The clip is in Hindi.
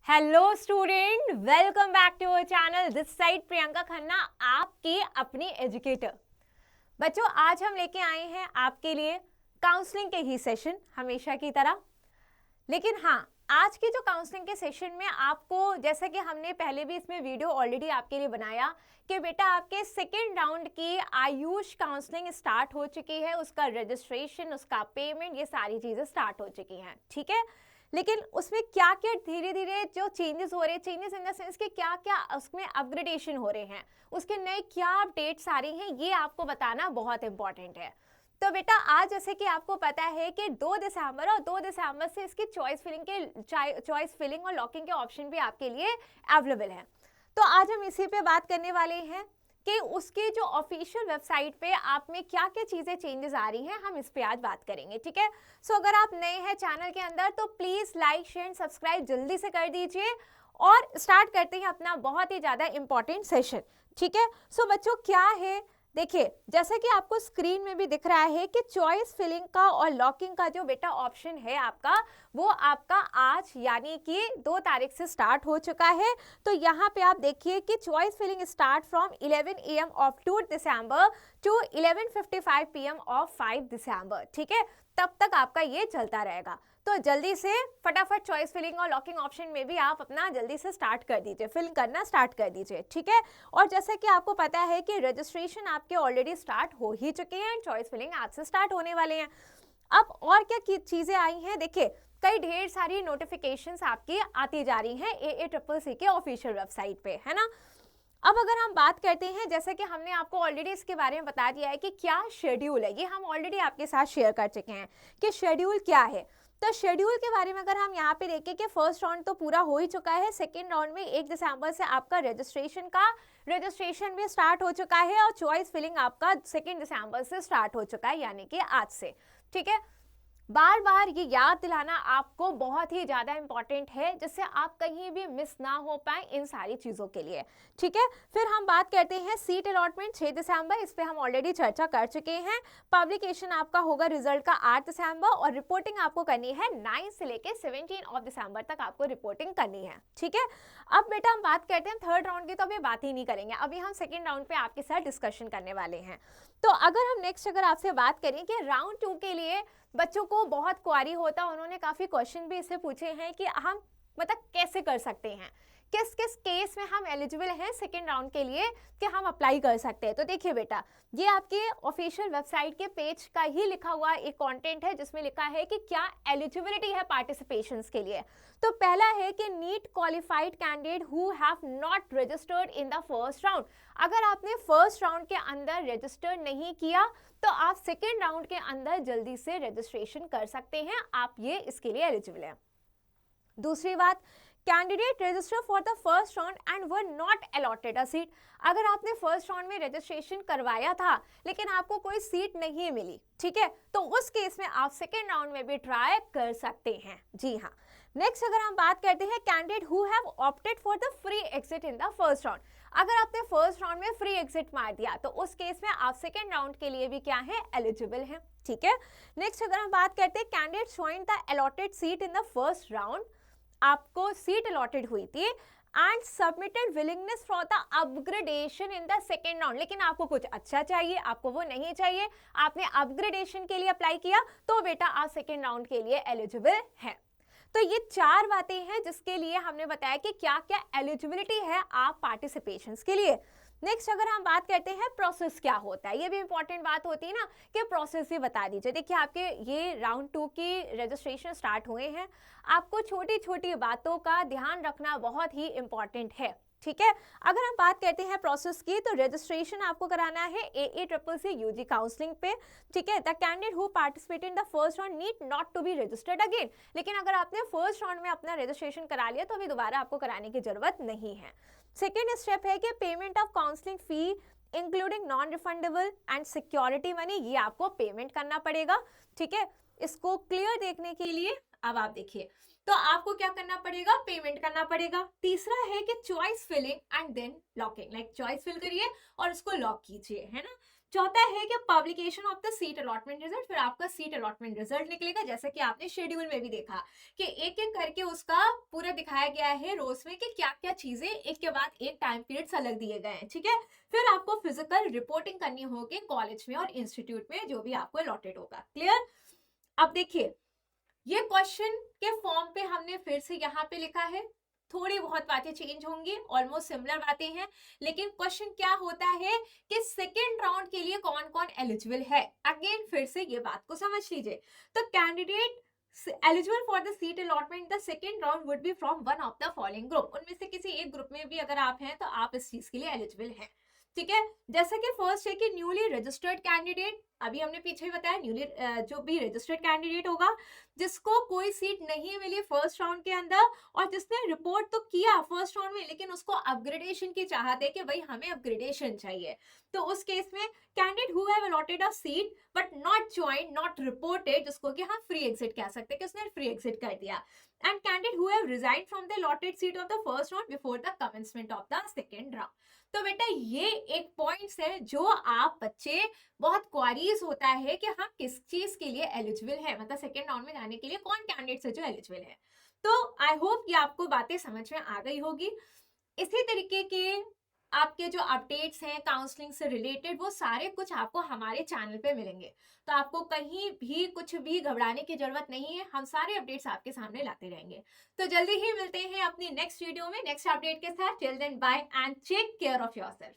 Hello student, welcome back to our channel. This side Priyanka Khanna, आपकी अपनी एजुकेटर। बच्चों, आज हम लेके आए हैं आपके लिए काउंसलिंग के ही सेशन, हमेशा की तरह। लेकिन हाँ, आज के जो काउंसलिंग के सेशन में आपको, जैसा कि हमने पहले भी इसमें वीडियो ऑलरेडी आपके लिए बनाया कि बेटा आपके सेकेंड राउंड की आयुष काउंसलिंग स्टार्ट हो चुकी है, उसका रजिस्ट्रेशन, उसका पेमेंट, ये सारी चीज़ें स्टार्ट हो चुकी हैं, ठीक है। लेकिन उसमें क्या क्या धीरे धीरे जो चेंजेस हो रहे हैं, चेंजेस इन द सेंस कि क्या क्या उसमें अपग्रेडेशन हो रहे हैं, उसके नए क्या अपडेट्स आ रही हैं, ये आपको बताना बहुत इंपॉर्टेंट है। तो बेटा आज जैसे कि आपको पता है कि 2 दिसंबर और 2 दिसंबर से इसकी चॉइस फिलिंग और लॉकिंग के ऑप्शन भी आपके लिए अवेलेबल है। तो आज हम इसी पे बात करने वाले हैं कि उसकी जो ऑफिशियल वेबसाइट पे आप में क्या क्या चीज़ें चेंजेस आ रही हैं, हम इस पे आज बात करेंगे, ठीक है। सो अगर आप नए हैं चैनल के अंदर तो प्लीज़ लाइक शेयर सब्सक्राइब जल्दी से कर दीजिए और स्टार्ट करते हैं अपना बहुत ही ज़्यादा इंपॉर्टेंट सेशन, ठीक है। सो बच्चों, क्या है, देखिए जैसा कि आपको स्क्रीन में भी दिख रहा है कि चॉइस फिलिंग का और लॉकिंग का जो बेटा ऑप्शन है आपका, वो आपका आज यानी कि 2 तारीख से स्टार्ट हो चुका है। तो यहाँ पे आप देखिए कि choice filling start from 11 AM of 2 December to 11:55 PM of 5 December, ठीक है। तब तक आपका ये चलता रहेगा। तो जल्दी से फटाफट चॉइस फिलिंग और लॉकिंग ऑप्शन में भी आप अपना जल्दी से स्टार्ट कर दीजिए, फिल करना स्टार्ट कर दीजिए, ठीक है। और जैसे कि आपको पता है कि रजिस्ट्रेशन आपके ऑलरेडी स्टार्ट हो ही चुके हैं एंड चॉइस फिलिंग आज से स्टार्ट होने वाले हैं। अब और क्या चीज़ें आई हैं, देखिए कई ढेर सारी नोटिफिकेशंस आपकी आती जा रही हैं AACCC के ऑफिशियल वेबसाइट पे, है ना। अब अगर हम बात करते हैं, जैसे कि हमने आपको ऑलरेडी इसके बारे में बता दिया है कि क्या शेड्यूल है, ये हम ऑलरेडी आपके साथ शेयर कर चुके हैं कि शेड्यूल क्या है। तो शेड्यूल के बारे में अगर हम यहाँ पे देखें कि फर्स्ट राउंड तो पूरा हो ही चुका है, सेकेंड राउंड में 1 दिसंबर से आपका रजिस्ट्रेशन भी स्टार्ट हो चुका है और चॉइस फिलिंग आपका 2 दिसंबर से स्टार्ट हो चुका है, यानी कि आज से, ठीक है। बार बार ये याद दिलाना आपको बहुत ही ज़्यादा इंपॉर्टेंट है, जिससे आप कहीं भी मिस ना हो पाए इन सारी चीज़ों के लिए, ठीक है। फिर हम बात करते हैं सीट अलॉटमेंट 6 दिसंबर, इस पे हम ऑलरेडी चर्चा कर चुके हैं। पब्लिकेशन आपका होगा रिजल्ट का 8 दिसंबर और रिपोर्टिंग आपको करनी है 9 से लेके 17 ऑफ दिसंबर तक आपको रिपोर्टिंग करनी है, ठीक है। अब बेटा हम बात करते हैं थर्ड राउंड की, तो अभी बात ही नहीं करेंगे, अभी हम सेकेंड राउंड पे आपके साथ डिस्कशन करने वाले हैं। तो अगर हम नेक्स्ट अगर आपसे बात करें कि राउंड 2 के लिए बच्चों को बहुत क्वारी होता है, उन्होंने काफ़ी क्वेश्चन भी इससे पूछे हैं कि हम मतलब कैसे कर सकते हैं, किस किस केस में हम एलिजिबल हैं सेकेंड राउंड के लिए कि हम अप्लाई कर सकते हैं। तो देखिए बेटा, ये आपके ऑफिशियल वेबसाइट के पेज का ही लिखा हुआ एक कंटेंट है जिसमें लिखा है कि क्या एलिजिबिलिटी है पार्टिसिपेशंस के लिए। तो पहला है कि NEET qualified candidate who have not registered in the first round. अगर आपने फर्स्ट राउंड के अंदर रजिस्टर नहीं किया तो आप सेकेंड राउंड के अंदर जल्दी से रजिस्ट्रेशन कर सकते हैं, आप ये इसके लिए एलिजिबल हैं। दूसरी बात, candidate register for the first round and were not allotted a seat. अगर आपने फर्स्ट राउंड में रजिस्ट्रेशन करवाया था लेकिन आपको कोई सीट नहीं मिली, ठीक है, तो उस केस में आप सेकेंड राउंड में भी ट्राई कर सकते हैं, जी हाँ। नेक्स्ट अगर हम बात करते हैं candidate who have opted for the free exit in the first round. अगर आपने फर्स्ट राउंड में फ्री एग्जिट मार दिया तो उस केस में आप सेकेंड राउंड के लिए भी क्या है, एलिजिबल हैं, ठीक है। नेक्स्ट अगर हम बात करते हैं candidate join the allotted seat in the first round, आपको सीट अलॉटेड हुई थी and submitted willingness for the upgradation in the second round, लेकिन आपको कुछ अच्छा चाहिए, आपको वो नहीं चाहिए, आपने अपग्रेडेशन के लिए अप्लाई किया, तो बेटा आप सेकेंड राउंड के लिए एलिजिबल हैं। तो ये 4 बातें हैं जिसके लिए हमने बताया कि क्या क्या एलिजिबिलिटी है आप पार्टिसिपेशंस के लिए। नेक्स्ट अगर हम बात करते हैं प्रोसेस क्या होता है, ये भी इंपॉर्टेंट बात होती है ना कि प्रोसेस भी बता दीजिए। देखिए आपके ये राउंड 2 की रजिस्ट्रेशन स्टार्ट हुए हैं, आपको छोटी छोटी बातों का ध्यान रखना बहुत ही इंपॉर्टेंट है, ठीक है। अगर हम बात करते हैं प्रोसेस की, तो रजिस्ट्रेशन आपको कराना है AACCC UG काउंसलिंग पे, ठीक है। The candidate who participate in the first round need not to be registered again. लेकिन अगर आपने फर्स्ट राउंड में अपना रजिस्ट्रेशन करा लिया तो अभी दोबारा आपको कराने की जरूरत नहीं है। सेकेंड स्टेप है कि payment of counselling fee including non refundable and security money, ये आपको पेमेंट करना पड़ेगा, ठीक है। इसको क्लियर देखने के लिए अब आप देखिए, तो आपको क्या करना पड़ेगा, पेमेंट करना पड़ेगा। तीसरा है कि choice filling and then locking, like choice fill करिए और उसको लॉक कीजिए, है ना। चौथा है कि publication of the seat allotment result, फिर आपका सीट अलॉटमेंट रिजल्ट निकलेगा, जैसा कि आपने शेड्यूल में भी देखा कि एक एक करके उसका पूरा दिखाया गया है रोज में कि क्या क्या चीजें एक के बाद एक टाइम पीरियड्स अलग दिए गए हैं, ठीक है। फिर आपको फिजिकल रिपोर्टिंग करनी होगी कॉलेज में और इंस्टीट्यूट में जो भी आपको अलॉटेड होगा। क्लियर? अब देखिए ये क्वेश्चन के फॉर्म पे हमने फिर से यहाँ पे लिखा है, थोड़ी बहुत बातें चेंज होंगी, ऑलमोस्ट सिमिलर बातें हैं, लेकिन क्वेश्चन क्या होता है कि सेकेंड राउंड के लिए कौन कौन एलिजिबल है। अगेन फिर से ये बात को समझ लीजिए, तो candidate eligible for the seat allotment the second round would be from one of the following group, उनमें से किसी एक ग्रुप में भी अगर आप हैं तो आप इस चीज के लिए एलिजिबल हैं, ठीक है। जैसे कि फर्स्ट है कि न्यूली रजिस्टर्ड कैंडिडेट, अभी हमने पीछे ही बताया न्यूली जो भी रजिस्टर्ड कैंडिडेट होगा जिसको कोई सीट नहीं मिली फर्स्ट राउंड के अंदर और जिसने रिपोर्ट तो किया फर्स्ट राउंड में लेकिन उसको अपग्रेडेशन की चाहत है कि भाई हमें अपग्रेडेशन चाहिए, तो उस केस में candidate who have allotted a seat but not join not reported, जिसको कि हम फ्री एग्जिट कह सकते हैं कि उसने फ्री एग्जिट कर दिया, and candidate who have resigned from the allotted seat of the first round before the commencement of the second round. तो बेटा ये एक पॉइंट्स है जो आप बच्चे बहुत क्वारीज होता है कि हम किस चीज के लिए एलिजिबल है, मतलब सेकेंड राउंड में जाने के लिए कौन कैंडिडेट है जो एलिजिबल है। तो आई होप कि आपको बातें समझ में आ गई होगी। इसी तरीके के आपके जो अपडेट्स हैं काउंसलिंग से रिलेटेड वो सारे कुछ आपको हमारे चैनल पे मिलेंगे, तो आपको कहीं भी कुछ भी घबराने की जरूरत नहीं है, हम सारे अपडेट्स आपके सामने लाते रहेंगे। तो जल्दी ही मिलते हैं अपनी नेक्स्ट वीडियो में नेक्स्ट अपडेट के साथ। Till then bye and take care of yourself.